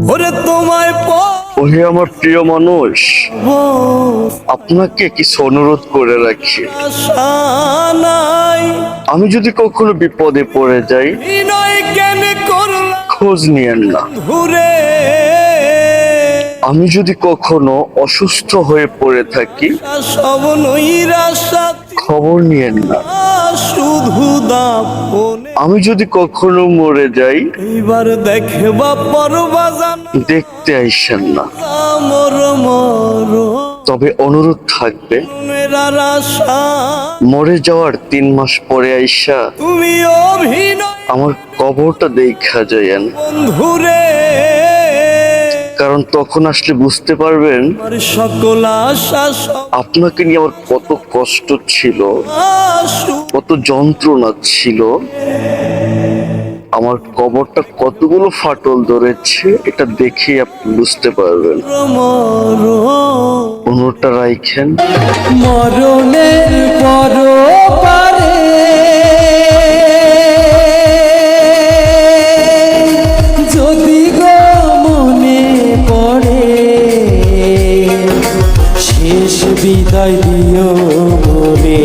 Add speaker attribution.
Speaker 1: ওরে তোমায়
Speaker 2: ওহে আমার প্রিয় মানুষ, আপনাকে কিছু অনুরোধ করে রাখি।
Speaker 1: আশা নাই,
Speaker 2: আমি যদি কখনো বিপদে পড়ে যাই,
Speaker 1: বিনয় কেন করলা
Speaker 2: খোঁজ নিয়েন না।
Speaker 1: ঘুরে
Speaker 2: আমি যদি কখনো অসুস্থ হয়ে পড়ে থাকি,
Speaker 1: সব নৈরাশা
Speaker 2: খবর নিয়েন না।
Speaker 1: শুধু দাপনে
Speaker 2: আমি যদি কখনো মরে যাই,
Speaker 1: এইবার দেখবা পরবাজান
Speaker 2: দেখতে আইসেন না।
Speaker 1: মর মর
Speaker 2: তবে অনুরোধ থাকবে,
Speaker 1: মেরার আশা
Speaker 2: মরে যাওয়ার 3 মাস পরে আইসা
Speaker 1: তুমি অভিনয়
Speaker 2: আমার কবরটা দেখা যায়েন,
Speaker 1: বন্ধুরে,
Speaker 2: কারণ তখন আসলে বুঝতে পারবেন
Speaker 1: আমার সকল আশা
Speaker 2: আপনাকে নিয়ে আমার কত কষ্ট ছিল,
Speaker 1: আশু
Speaker 2: কত যন্ত্রণা ছিল, আমার কবরটা কতগুলো ফাটল ধরেছে, এটা দেখে আপনি বুঝতে পারবেন।
Speaker 1: মর
Speaker 2: অনুরোধটা রাখেন।
Speaker 1: মরণের পর পারে যদি গো মনে পড়ে শেষ বিদায় দিও মনে।